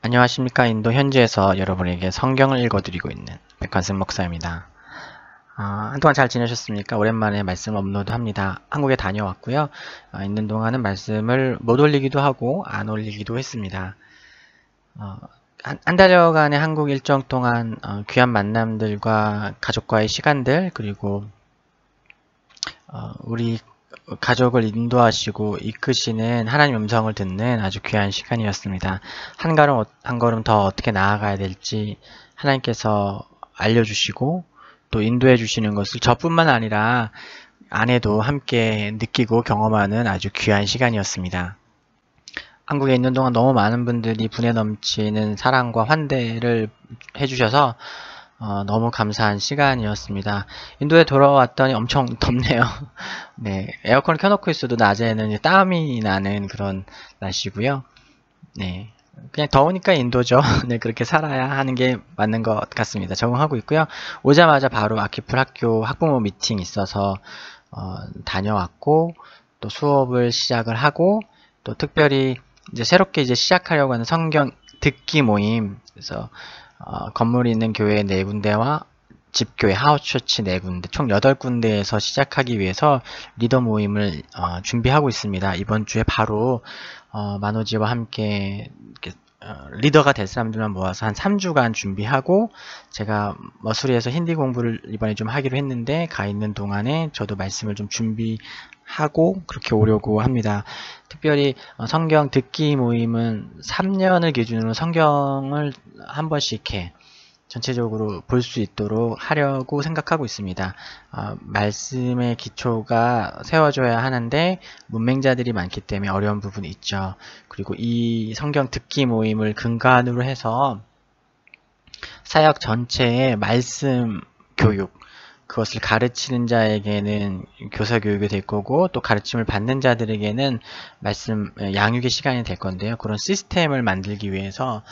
안녕하십니까. 인도 현지에서 여러분에게 성경을 읽어드리고 있는 백환승 목사입니다. 한동안 잘 지내셨습니까? 오랜만에 말씀 업로드합니다. 한국에 다녀왔고요. 있는 동안은 말씀을 못 올리기도 하고 안 올리기도 했습니다. 한 달여간의 한국 일정 동안 귀한 만남들과 가족과의 시간들, 그리고 우리 가족을 인도하시고 이끄시는 하나님 음성을 듣는 아주 귀한 시간이었습니다. 한 걸음 더 어떻게 나아가야 될지 하나님께서 알려주시고 또 인도해 주시는 것을 저뿐만 아니라 아내도 함께 느끼고 경험하는 아주 귀한 시간이었습니다. 한국에 있는 동안 너무 많은 분들이 분에 넘치는 사랑과 환대를 해주셔서 너무 감사한 시간이었습니다. 인도에 돌아왔더니 엄청 덥네요. 네, 에어컨을 켜놓고 있어도 낮에는 땀이 나는 그런 날씨고요. 네, 그냥 더우니까 인도죠. 네, 그렇게 살아야 하는 게 맞는 것 같습니다. 적응하고 있고요. 오자마자 바로 아키풀 학교 학부모 미팅 있어서 다녀왔고, 또 수업을 시작을 하고, 또 특별히 이제 새롭게 시작하려고 하는 성경 듣기 모임, 그래서 건물이 있는 교회 4군데와 집교회 하우스처치 4군데, 총 8군데에서 시작하기 위해서 리더 모임을 준비하고 있습니다. 이번 주에 바로 만호지와 함께 리더가 될 사람들만 모아서 한 3주간 준비하고, 제가 머수리에서 힌디 공부를 이번에 좀 하기로 했는데 가 있는 동안에 저도 말씀을 좀 준비하고 그렇게 오려고 합니다. 특별히 성경 듣기 모임은 3년을 기준으로 성경을 한 번씩 이렇게 전체적으로 볼 수 있도록 하려고 생각하고 있습니다. 말씀의 기초가 세워져야 하는데 문맹자들이 많기 때문에 어려운 부분이 있죠. 그리고 이 성경 듣기 모임을 근간으로 해서 사역 전체의 말씀 교육, 그것을 가르치는 자에게는 교사 교육이 될 거고, 또 가르침을 받는 자들에게는 말씀 양육의 시간이 될 건데요. 그런 시스템을 만들기 위해서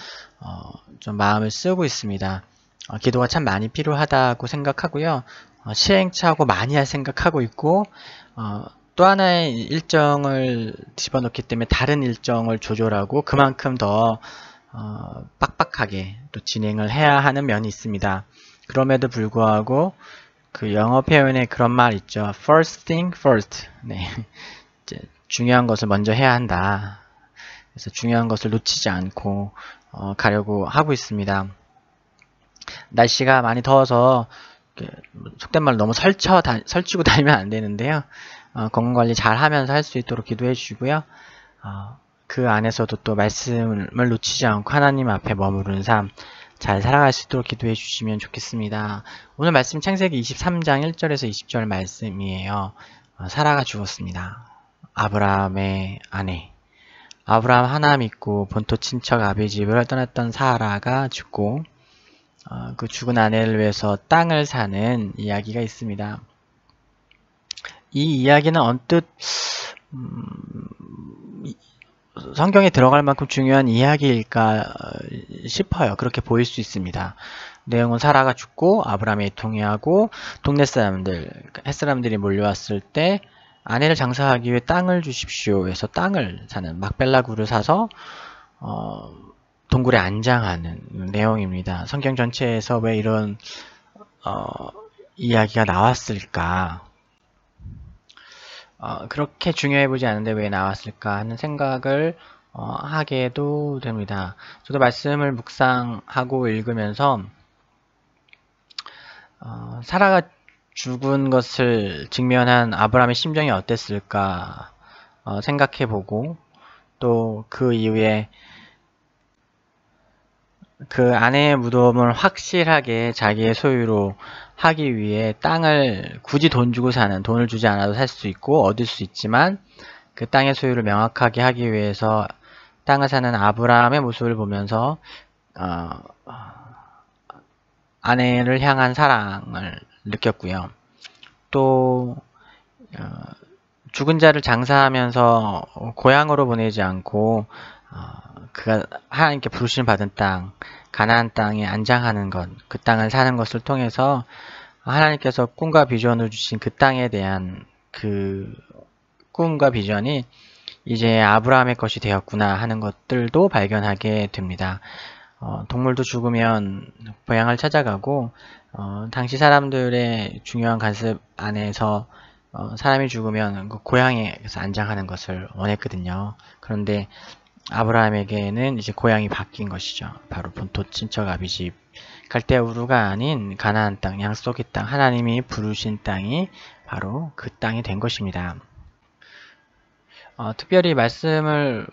좀 마음을 쓰고 있습니다. 기도가 참 많이 필요하다고 생각하고요. 시행착오 많이 할 생각하고 있고, 또 하나의 일정을 집어넣기 때문에 다른 일정을 조절하고 그만큼 더 빡빡하게 또 진행을 해야 하는 면이 있습니다. 그럼에도 불구하고 그 영어 표현에 그런 말 있죠. First thing first. 네. 이제 중요한 것을 먼저 해야 한다. 그래서 중요한 것을 놓치지 않고 가려고 하고 있습니다. 날씨가 많이 더워서 속된 말로 너무 설치고 다니면 안 되는데요. 건강관리 잘 하면서 할 수 있도록 기도해 주시고요. 그 안에서도 또 말씀을 놓치지 않고 하나님 앞에 머무르는 삶 잘 살아갈 수 있도록 기도해 주시면 좋겠습니다. 오늘 말씀 창세기 23장 1절에서 20절 말씀이에요. 사라가 죽었습니다. 아브라함의 아내. 아브라함 하나 믿고 본토 친척 아비 집을 떠났던 사라가 죽고 그 죽은 아내를 위해서 땅을 사는 이야기가 있습니다. 이 이야기는 언뜻 성경에 들어갈 만큼 중요한 이야기일까 싶어요. 그렇게 보일 수 있습니다. 내용은 사라가 죽고 아브라함이 통회하고 동네 사람들, 햇사람들이 몰려왔을 때 아내를 장사하기 위해 땅을 주십시오 해서 땅을 사는 막벨라구를 사서 동굴에 안장하는 내용입니다. 성경 전체에서 왜 이런 이야기가 나왔을까? 그렇게 중요해 보지 않은데 왜 나왔을까 하는 생각을 하게도 됩니다. 저도 말씀을 묵상하고 읽으면서 사라가 죽은 것을 직면한 아브라함의 심정이 어땠을까 생각해보고, 또 그 이후에 그 아내의 무덤을 확실하게 자기의 소유로 하기 위해 땅을 굳이 돈 주고 사는, 돈을 주지 않아도 살 수 있고 얻을 수 있지만 그 땅의 소유를 명확하게 하기 위해서 땅을 사는 아브라함의 모습을 보면서 아내를 향한 사랑을 느꼈고요. 또 죽은 자를 장사하면서 고향으로 보내지 않고 그가 하나님께 부르심 받은 땅, 가나안 땅에 안장하는 것, 그 땅을 사는 것을 통해서 하나님께서 꿈과 비전을 주신 그 땅에 대한 그 꿈과 비전이 이제 아브라함의 것이 되었구나 하는 것들도 발견하게 됩니다. 동물도 죽으면 고향을 찾아가고 당시 사람들의 중요한 관습 안에서 사람이 죽으면 그 고향에서 안장하는 것을 원했거든요. 그런데 아브라함에게는 이제 고향이 바뀐 것이죠. 바로 본토 친척 아비집 갈대아 우르가 아닌 가나안 땅, 약속의 땅, 하나님이 부르신 땅이 바로 그 땅이 된 것입니다. 특별히 말씀을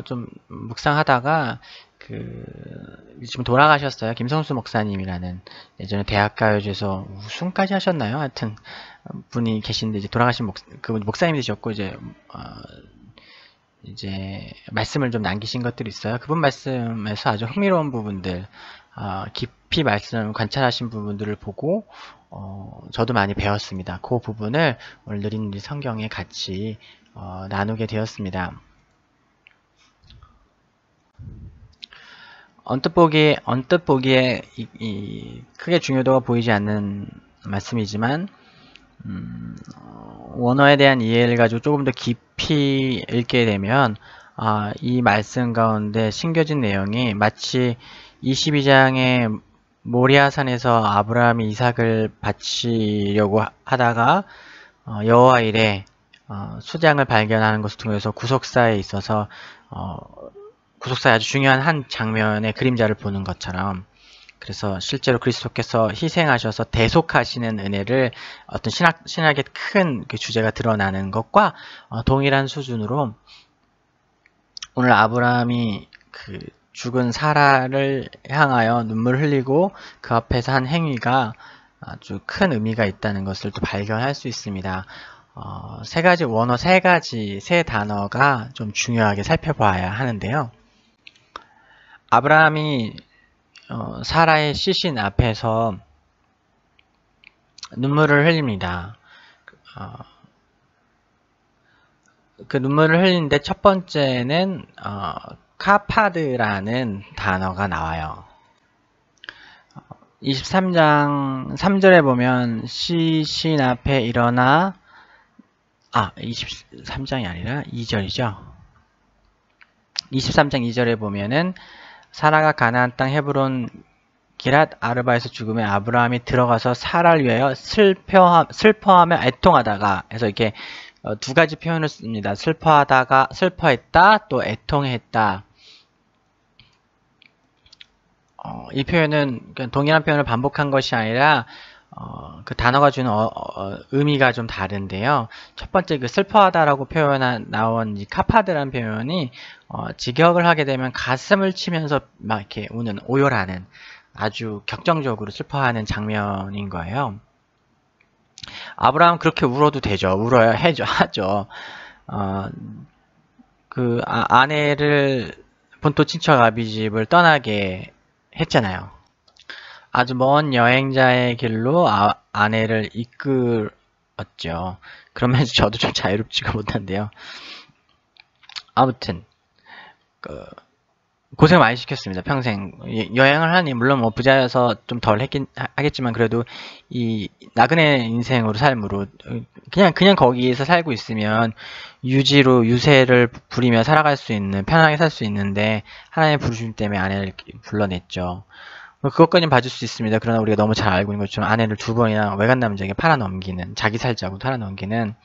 좀 묵상하다가 지금 돌아가셨어요. 김성수 목사님이라는 예전에 대학가요제에서 우승까지 하셨나요? 하여튼 분이 계신데 이제 돌아가신 목사님이 되셨고 이제 말씀을 좀 남기신 것들이 있어요. 그분 말씀에서 아주 흥미로운 부분들, 깊이 말씀을 관찰하신 부분들을 보고 저도 많이 배웠습니다. 그 부분을 오늘 느린느리 성경에 같이 나누게 되었습니다. 언뜻 보기에 크게 중요도가 보이지 않는 말씀이지만 원어에 대한 이해를 가지고 조금 더 깊이 읽게 되면 이 말씀 가운데 심겨진 내용이 마치 22장의 모리아산에서 아브라함이 이삭을 바치려고 하다가 여호와 이레 수장을 발견하는 것을 통해서 구속사에 있어서 구속사의 아주 중요한 한 장면의 그림자를 보는 것처럼, 그래서 실제로 그리스도께서 희생하셔서 대속하시는 은혜를 어떤 신학의 큰 그 주제가 드러나는 것과 동일한 수준으로 오늘 아브라함이 그 죽은 사라를 향하여 눈물 흘리고 그 앞에서 한 행위가 아주 큰 의미가 있다는 것을 또 발견할 수 있습니다. 세 단어가 좀 중요하게 살펴봐야 하는데요. 아브라함이 사라의 시신 앞에서 눈물을 흘립니다. 그 눈물을 흘리는데 첫 번째는 카파드라는 단어가 나와요. 23장 3절에 보면 시신 앞에 일어나 23장이 아니라 2절이죠. 23장 2절에 보면은 사라가 가나안 땅 헤브론 기랏 아르바에서 죽음에 아브라함이 들어가서 사라를 위하여 슬퍼하며 애통하다가 해서 이렇게 두 가지 표현을 씁니다. 슬퍼했다, 또 애통했다. 이 표현은 동일한 표현을 반복한 것이 아니라 그 단어가 주는 의미가 좀 다른데요. 첫 번째 그 슬퍼하다라고 나온 이 카파드라는 표현이 직역을 하게 되면 가슴을 치면서 막 이렇게 우는, 오열하는, 아주 격정적으로 슬퍼하는 장면인 거예요. 아브라함은 그렇게 울어도 되죠. 울어야 하죠. 아내를 본토 친척 아비집을 떠나게 했잖아요. 아주 먼 여행자의 길로 아내를 이끌었죠. 그러면서 저도 좀 자유롭지가 못한데요. 아무튼 고생 많이 시켰습니다. 평생 여행을 하니 물론 뭐 부자여서 좀 덜 하겠지만 그래도 이 나그네 인생으로 삶으로 그냥 거기에서 살고 있으면 유세를 부리며 살아갈 수 있는, 편하게 살 수 있는데 하나님의 부르심 때문에 아내를 불러냈죠. 그것까지는 봐줄 수 있습니다. 그러나 우리가 너무 잘 알고 있는 것처럼 아내를 2번이나 외간 남자에게 팔아넘기는, 자기 살자고 팔아넘기는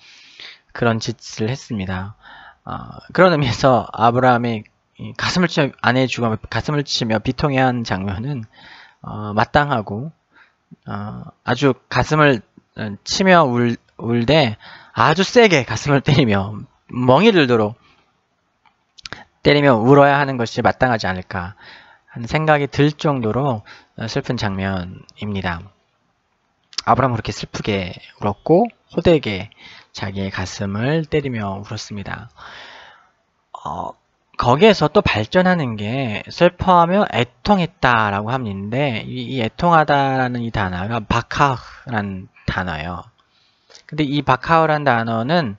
그런 짓을 했습니다. 그런 의미에서 아브라함이 아내의 죽음에 가슴을 치며 비통해한 장면은 마땅하고 아주 가슴을 치며 울되 아주 세게 가슴을 때리며 멍이 들도록 때리며 울어야 하는 것이 마땅하지 않을까 하는 생각이 들 정도로 슬픈 장면입니다. 아브라함은 그렇게 슬프게 울었고 호되게 자기의 가슴을 때리며 울었습니다. 거기에서 또 발전하는 게 슬퍼하며 애통했다라고 함인데 이 애통하다라는 이 단어가 바카흐라는 단어예요. 근데 이 바카흐라는 단어는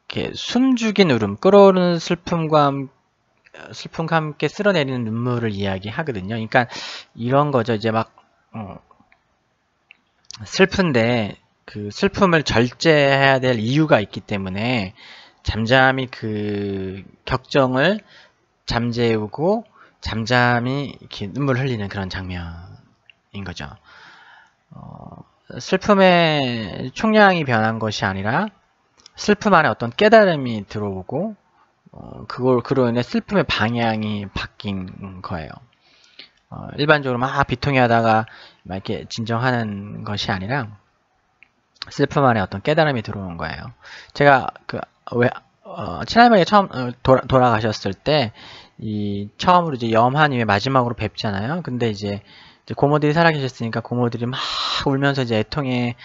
이렇게 숨죽인 울음, 끓어오르는 슬픔과 함께 쓸어내리는 눈물을 이야기하거든요. 그러니까 이런 거죠. 이제 막 슬픈데 그 슬픔을 절제해야 될 이유가 있기 때문에 잠잠히 그 격정을 잠재우고 잠잠히 이렇게 눈물 흘리는 그런 장면인 거죠. 슬픔의 총량이 변한 것이 아니라 슬픔 안에 어떤 깨달음이 들어오고 그로 인해 슬픔의 방향이 바뀐 거예요. 일반적으로 막 비통해하다가 막 이렇게 진정하는 것이 아니라 슬픔 안에 어떤 깨달음이 들어온 거예요. 제가 친할머니가 처음 돌아가셨을 때 처음으로 이제 염한 이후에 마지막으로 뵙잖아요. 근데 이제 고모들이 살아계셨으니까 고모들이 막 울면서 이제 애통해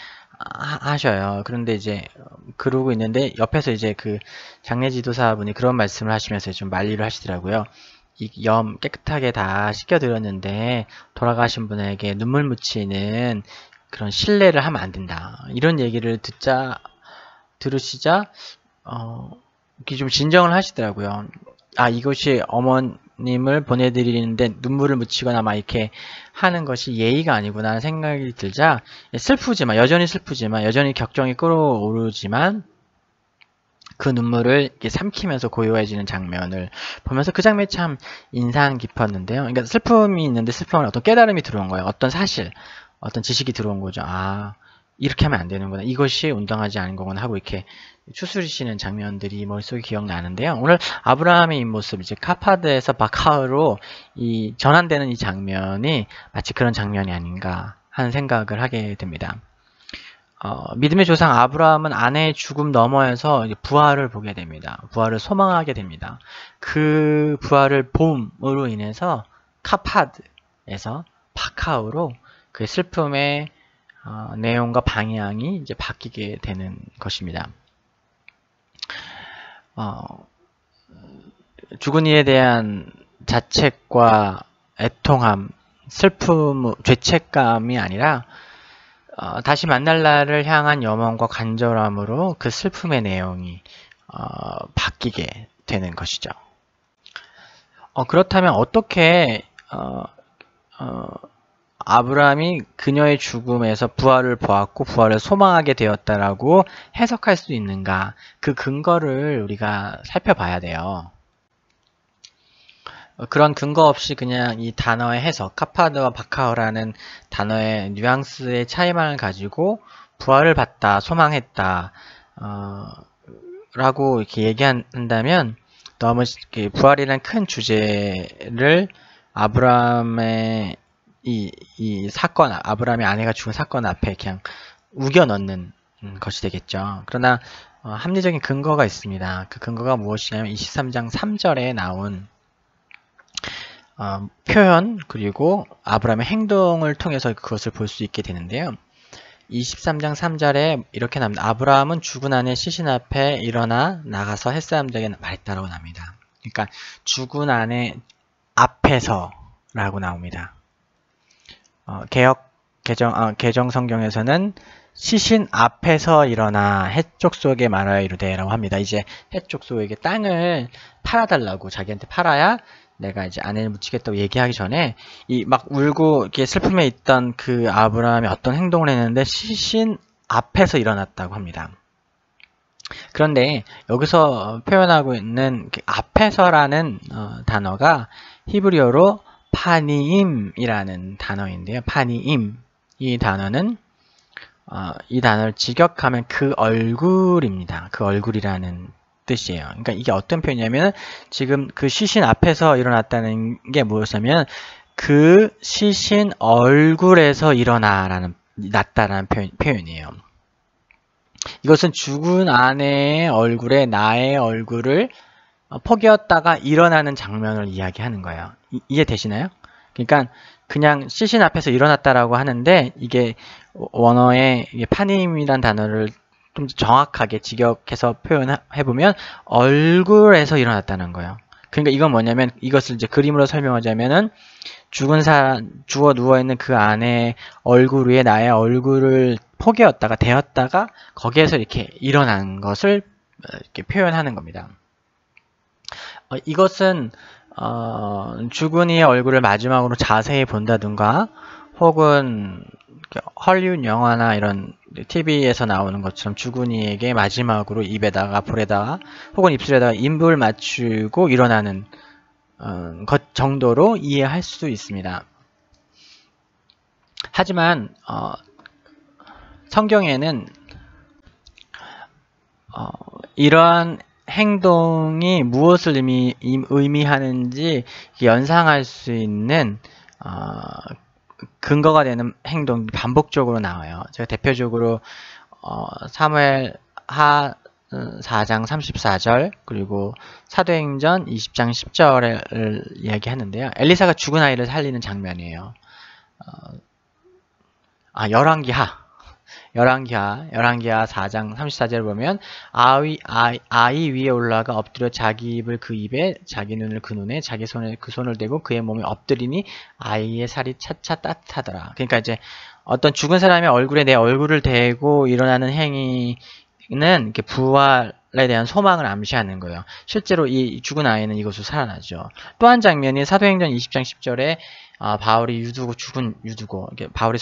하셔요. 그런데 이제 그러고 있는데 옆에서 이제 그 장례 지도사분이 그런 말씀을 하시면서 좀 만리를 하시더라고요. 이 염 깨끗하게 다 씻겨드렸는데 돌아가신 분에게 눈물 묻히는 그런 신뢰를 하면 안 된다. 이런 얘기를 들으시자 이렇게 좀 진정을 하시더라고요. 이것이 어머님을 보내드리는데 눈물을 묻히거나 막 이렇게 하는 것이 예의가 아니구나 하는 생각이 들자 여전히 슬프지만 여전히 격정이 끓어오르지만 그 눈물을 이렇게 삼키면서 고요해지는 장면을 보면서 그 장면이 참 인상 깊었는데요. 그러니까 슬픔이 있는데 슬픔에 어떤 깨달음이 들어온 거예요. 어떤 사실, 어떤 지식이 들어온 거죠. 이렇게 하면 안 되는구나. 이것이 온당하지 않은 거구나 하고 이렇게 추스리시는 장면들이 머릿속에 기억나는데요. 오늘 아브라함의 입모습, 이제 카파드에서 바카흐로 전환되는 이 장면이 마치 그런 장면이 아닌가 하는 생각을 하게 됩니다. 믿음의 조상 아브라함은 아내의 죽음 너머에서 부활을 보게 됩니다. 부활을 소망하게 됩니다. 그 부활을 봄으로 인해서 카파드에서 바카흐로 그 슬픔의 내용과 방향이 이제 바뀌게 되는 것입니다. 죽은 이에 대한 자책과 애통함, 슬픔, 죄책감이 아니라 다시 만날 날을 향한 염원과 간절함으로 그 슬픔의 내용이 바뀌게 되는 것이죠. 그렇다면 어떻게 아브라함이 그녀의 죽음에서 부활을 보았고 부활을 소망하게 되었다라고 해석할 수 있는가? 그 근거를 우리가 살펴봐야 돼요. 그런 근거 없이 그냥 이 단어의 해석, 카파드와 바카흐라는 단어의 뉘앙스의 차이만을 가지고 부활을 봤다, 소망했다 라고 이렇게 얘기한다면 너무 부활이라는 큰 주제를 아브라함의 이 사건, 아브라함의 아내가 죽은 사건 앞에 그냥 우겨 넣는 것이 되겠죠. 그러나 합리적인 근거가 있습니다. 그 근거가 무엇이냐면 23장 3절에 나온 표현 그리고 아브라함의 행동을 통해서 그것을 볼 수 있게 되는데요. 23장 3절에 이렇게 납니다. 아브라함은 죽은 아내 시신 앞에 일어나 나가서 햇사람들에게 말했다라고 납니다. 그러니까 죽은 아내 앞에서 라고 나옵니다. 개정 성경에서는 시신 앞에서 일어나 해쪽 속에 말하여 이르되 라고 합니다. 이제 해쪽 속에게 땅을 팔아달라고 자기한테 팔아야 내가 이제 아내를 묻히겠다고 얘기하기 전에 막 울고 이렇게 슬픔에 있던 그 아브라함이 어떤 행동을 했는데 시신 앞에서 일어났다고 합니다. 그런데 여기서 표현하고 있는 앞에서라는 단어가 히브리어로 파니임이라는 단어인데요. 파니임. 이 단어는 이 단어를 직역하면 그 얼굴입니다. 그 얼굴이라는 뜻이에요. 그러니까 이게 어떤 표현이냐면 지금 그 시신 앞에서 일어났다는 게 무엇이냐면 그 시신 얼굴에서 났다라는 표현이에요. 이것은 죽은 아내의 얼굴에 나의 얼굴을 포개었다가 일어나는 장면을 이야기하는 거예요. 이해되시나요? 그러니까 그냥 시신 앞에서 일어났다라고 하는데 이게 원어의 파님이란 단어를 좀 정확하게 직역해서 표현해보면 얼굴에서 일어났다는 거예요. 그러니까 이건 뭐냐면 이것을 이제 그림으로 설명하자면은 죽은 사람, 죽어 누워있는 그 아내의 얼굴 위에 나의 얼굴을 포개었다가 대었다가 거기에서 이렇게 일어난 것을 이렇게 표현하는 겁니다. 이것은 죽은 이의 얼굴을 마지막으로 자세히 본다든가 혹은 헐리우드 영화나 이런 TV에서 나오는 것처럼 죽은 이에게 마지막으로 입에다가 볼에다가 혹은 입술에다가 입을 맞추고 일어나는 것 정도로 이해할 수 있습니다. 하지만 성경에는 이러한 행동이 무엇을 의미하는지 연상할 수 있는 근거가 되는 행동이 반복적으로 나와요. 제가 대표적으로 사무엘 하 4장 34절 그리고 사도행전 20장 10절을 이야기하는데요. 엘리사가 죽은 아이를 살리는 장면이에요. 열왕기하 4장 34절을 보면 아이 위에 올라가 엎드려 자기 입을 그 입에 자기 눈을 그 눈에 자기 손에 그 손을 대고 그의 몸에 엎드리니 아이의 살이 차차 따뜻하더라. 그러니까 이제 어떤 죽은 사람의 얼굴에 내 얼굴을 대고 일어나는 행위는 이렇게 부활에 대한 소망을 암시하는 거예요. 실제로 이 죽은 아이는 이것으로 살아나죠. 또 한 장면이 사도행전 20장 10절에 바울이 죽은 유두고 바울이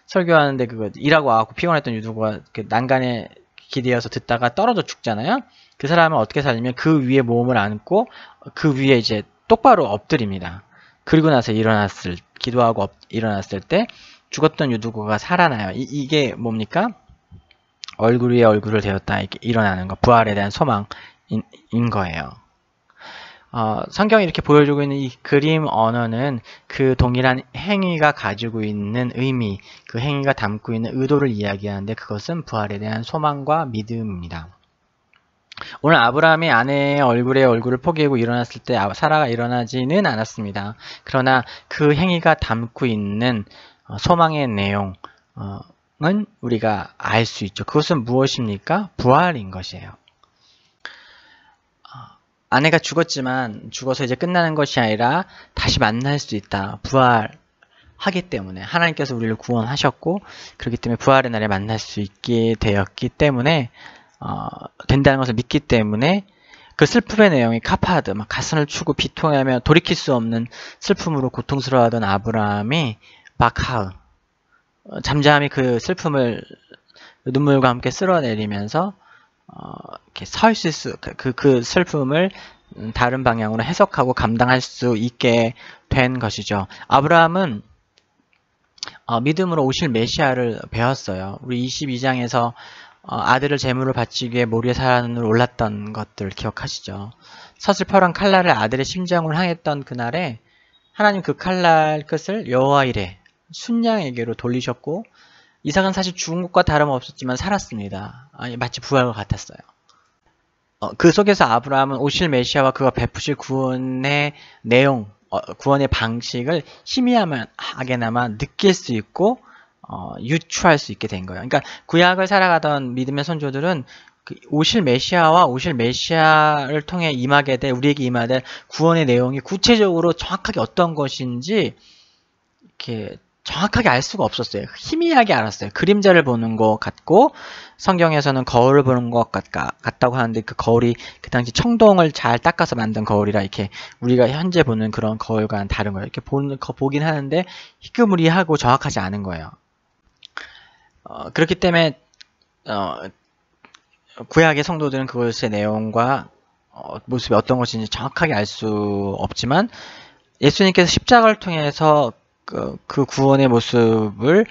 설교하는데 그거 일하고 와갖고 피곤했던 유두고가 난간에 기대어서 듣다가 떨어져 죽잖아요. 그 사람은 어떻게 살리면 그 위에 몸을 안고 그 위에 이제 똑바로 엎드립니다. 그리고 나서 기도하고 일어났을 때 죽었던 유두고가 살아나요. 이게 뭡니까? 얼굴 위에 얼굴을 대었다 이렇게 일어나는 거, 부활에 대한 소망인 거예요. 성경이 이렇게 보여주고 있는 이 그림 언어는 그 동일한 행위가 가지고 있는 의미, 그 행위가 담고 있는 의도를 이야기하는데 그것은 부활에 대한 소망과 믿음입니다. 오늘 아브라함이 아내의 얼굴에 얼굴을 포개고 일어났을 때 사라가 일어나지는 않았습니다. 그러나 그 행위가 담고 있는 소망의 내용은 우리가 알 수 있죠. 그것은 무엇입니까? 부활인 것이에요. 아내가 죽어서 이제 끝나는 것이 아니라 다시 만날 수 있다. 부활하기 때문에 하나님께서 우리를 구원하셨고 그렇기 때문에 부활의 날에 만날 수 있게 되었기 때문에 된다는 것을 믿기 때문에 그 슬픔의 내용이 카파드, 막 가슴을 추고 비통하며 돌이킬 수 없는 슬픔으로 고통스러워하던 아브라함이 바카흐, 잠잠히 그 슬픔을 눈물과 함께 쓸어내리면서 이렇게 서 있을 그 슬픔을 다른 방향으로 해석하고 감당할 수 있게 된 것이죠. 아브라함은 믿음으로 오실 메시아를 배웠어요. 우리 22장에서 아들을 제물로 바치기 위해 모리아 산으로 올랐던 것들 기억하시죠? 서슬퍼런 칼날을 아들의 심장으로 향했던 그날에 하나님 그 칼날 끝을 여호와 이레 순양에게로 돌리셨고 이삭은 사실 죽은 것과 다름없었지만 살았습니다. 마치 부활과 같았어요. 그 속에서 아브라함은 오실 메시아와 그가 베푸실 구원의 내용, 구원의 방식을 희미하게나마 느낄 수 있고 유추할 수 있게 된 거예요. 그러니까 구약을 살아가던 믿음의 선조들은 그 오실 메시아를 통해 우리에게 임하게 될 구원의 내용이 구체적으로 정확하게 어떤 것인지 이렇게 정확하게 알 수가 없었어요. 희미하게 알았어요. 그림자를 보는 것 같고 성경에서는 거울을 보는 것 같다고 하는데 그 거울이 그 당시 청동을 잘 닦아서 만든 거울이라 이렇게 우리가 현재 보는 그런 거울과는 다른 거예요. 이렇게 보긴 하는데 희끄무리하고 정확하지 않은 거예요. 그렇기 때문에 구약의 성도들은 그것의 내용과 모습이 어떤 것인지 정확하게 알 수 없지만 예수님께서 십자가를 통해서 그 구원의 모습을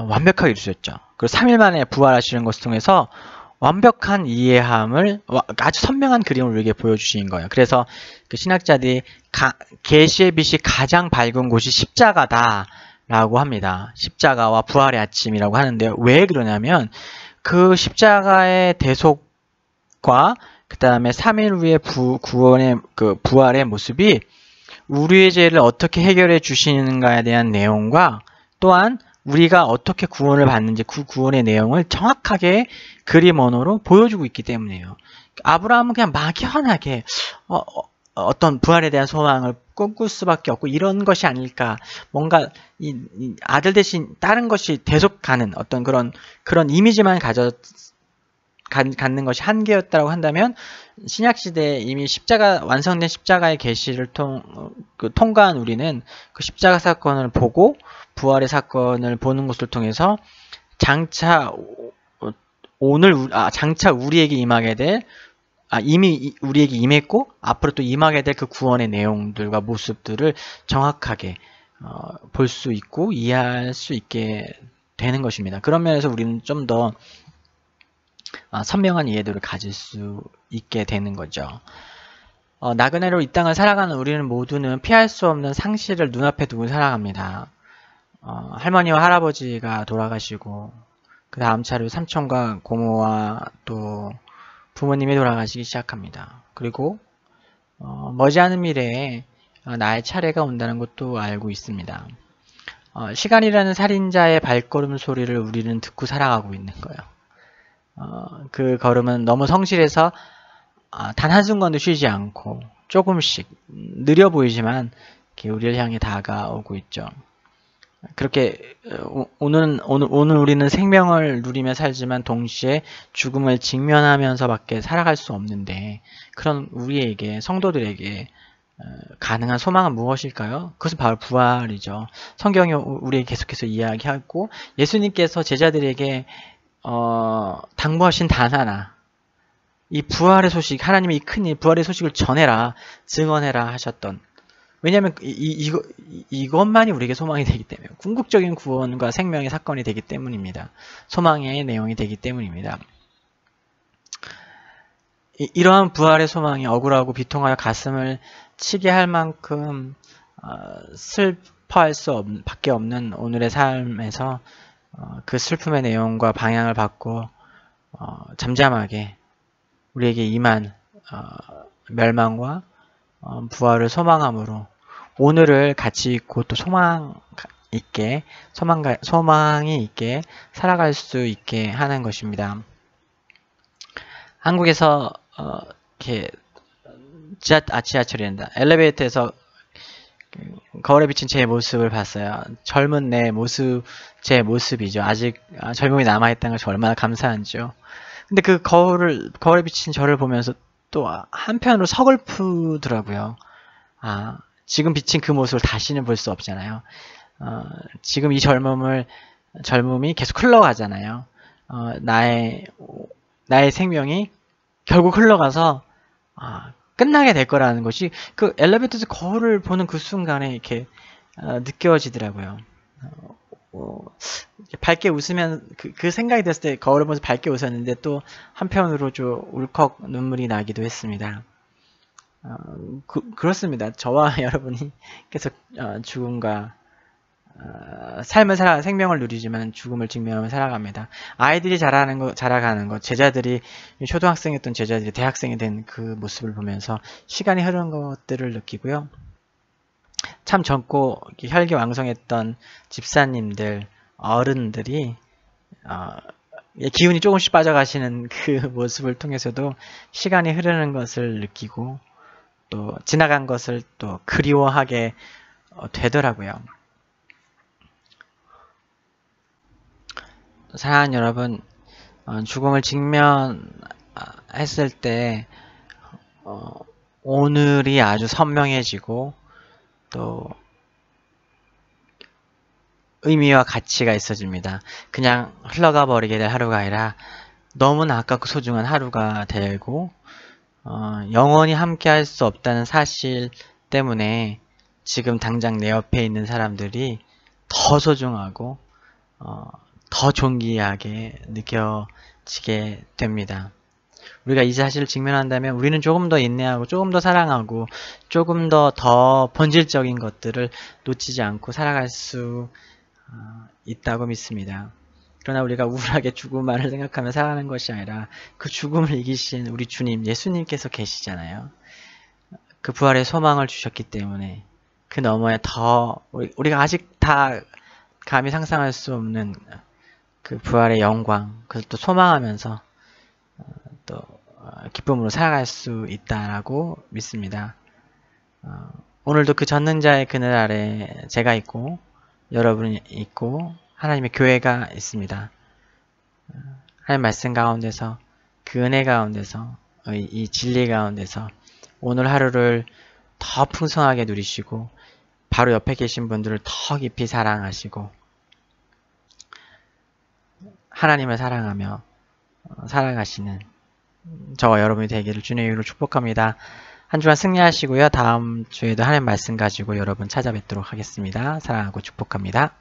완벽하게 이루셨죠. 그리고 3일 만에 부활하시는 것을 통해서 완벽한 이해함을 아주 선명한 그림을 우리에게 보여주신 거예요. 그래서 그 신학자들이 계시의 빛이 가장 밝은 곳이 십자가다라고 합니다. 십자가와 부활의 아침이라고 하는데요. 왜 그러냐면 그 십자가의 대속과 그 다음에 3일 후에 구원의 부활의 모습이 우리의 죄를 어떻게 해결해 주시는가에 대한 내용과 또한 우리가 어떻게 구원을 받는지 그 구원의 내용을 정확하게 그림 언어로 보여주고 있기 때문이에요. 아브라함은 그냥 막연하게 어떤 부활에 대한 소망을 꿈꿀 수밖에 없고 이런 것이 아닐까. 뭔가 이 아들 대신 다른 것이 대속하는 어떤 그런 이미지만 갖는 것이 한계였다고 한다면 신약 시대에 이미 완성된 십자가의 계시를 통과한 우리는 그 십자가 사건을 보고 부활의 사건을 보는 것을 통해서 장차 우리에게 임하게 될 이미 우리에게 임했고 앞으로 또 임하게 될 그 구원의 내용들과 모습들을 정확하게 볼 수 있고 이해할 수 있게 되는 것입니다. 그런 면에서 우리는 좀 더 선명한 이해도를 가질 수 있게 되는 거죠. 나그네로 이 땅을 살아가는 우리는 모두는 피할 수 없는 상실을 눈앞에 두고 살아갑니다. 할머니와 할아버지가 돌아가시고 그 다음 차례 삼촌과 고모와 또 부모님이 돌아가시기 시작합니다. 그리고 머지않은 미래에 나의 차례가 온다는 것도 알고 있습니다. 시간이라는 살인자의 발걸음 소리를 우리는 듣고 살아가고 있는 거예요. 그 걸음은 너무 성실해서 단 한순간도 쉬지 않고 조금씩 느려 보이지만 우리를 향해 다가오고 있죠. 그렇게 오늘 우리는 생명을 누리며 살지만 동시에 죽음을 직면하면서밖에 살아갈 수 없는데 그런 우리에게 성도들에게 가능한 소망은 무엇일까요? 그것은 바로 부활이죠. 성경이 우리에게 계속해서 이야기하고 예수님께서 제자들에게 당부하신 단 하나, 이 부활의 소식, 하나님의 이 큰일 부활의 소식을 전해라, 증언해라 하셨던, 왜냐하면 이것만이 우리에게 소망이 되기 때문에, 궁극적인 구원과 생명의 사건이 되기 때문입니다. 소망의 내용이 되기 때문입니다. 이러한 부활의 소망이 억울하고 비통하여 가슴을 치게 할 만큼 슬퍼할 수 밖에 없는 오늘의 삶에서 그 슬픔의 내용과 방향을 받고 잠잠하게 우리에게 임한 멸망과 부활을 소망함으로 오늘을 가치 있고 또 소망이 있게 살아갈 수 있게 하는 것입니다. 한국에서 이렇게 지하철이란다. 엘리베이터에서 거울에 비친 제 모습을 봤어요. 젊은 제 모습이죠. 아직 젊음이 남아있다는 것이 얼마나 감사한지요. 근데 그 거울에 비친 저를 보면서 또 한편으로 서글프더라고요. 지금 비친 그 모습을 다시는 볼 수 없잖아요. 지금 이 젊음이 계속 흘러가잖아요. 나의 생명이 결국 흘러가서 끝나게 될 거라는 것이 그 엘리베이터에서 거울을 보는 그 순간에 이렇게 느껴지더라고요. 밝게 웃으면 그 생각이 들었을 때 거울을 보면서 밝게 웃었는데 또 한편으로 좀 울컥 눈물이 나기도 했습니다. 그렇습니다. 저와 여러분이 계속 죽음과 생명을 누리지만 죽음을 직면하며 살아갑니다. 아이들이 자라가는 것, 초등학생이었던 제자들이 대학생이 된 그 모습을 보면서 시간이 흐르는 것들을 느끼고요. 참 젊고 혈기왕성했던 집사님들, 어른들이 기운이 조금씩 빠져가시는 그 모습을 통해서도 시간이 흐르는 것을 느끼고 또 지나간 것을 또 그리워하게 되더라고요. 사랑하는 여러분, 죽음을 직면했을 때 오늘이 아주 선명해지고 또 의미와 가치가 있어집니다. 그냥 흘러가 버리게 될 하루가 아니라 너무나 아깝고 소중한 하루가 되고 영원히 함께 할 수 없다는 사실 때문에 지금 당장 내 옆에 있는 사람들이 더 소중하고 더 존귀하게 느껴지게 됩니다. 우리가 이 사실을 직면한다면 우리는 조금 더 인내하고 조금 더 사랑하고 조금 더 본질적인 것들을 놓치지 않고 살아갈 수 있다고 믿습니다. 그러나 우리가 우울하게 죽음만을 생각하며 살아가는 것이 아니라 그 죽음을 이기신 우리 주님 예수님께서 계시잖아요. 그 부활의 소망을 주셨기 때문에 그 너머에 더 우리가 아직 다 감히 상상할 수 없는 그 부활의 영광, 그것을 또 소망하면서 또 기쁨으로 살아갈 수 있다라고 믿습니다. 오늘도 그 전능자의 그늘 아래 제가 있고 여러분이 있고 하나님의 교회가 있습니다. 하나님 말씀 가운데서 그 은혜 가운데서 이 진리 가운데서 오늘 하루를 더 풍성하게 누리시고 바로 옆에 계신 분들을 더 깊이 사랑하시고 하나님을 사랑하며 살아가시는 저와 여러분이 되기를 주님의 이름으로 축복합니다. 한 주간 승리하시고요. 다음 주에도 하나님 말씀 가지고 여러분 찾아뵙도록 하겠습니다. 사랑하고 축복합니다.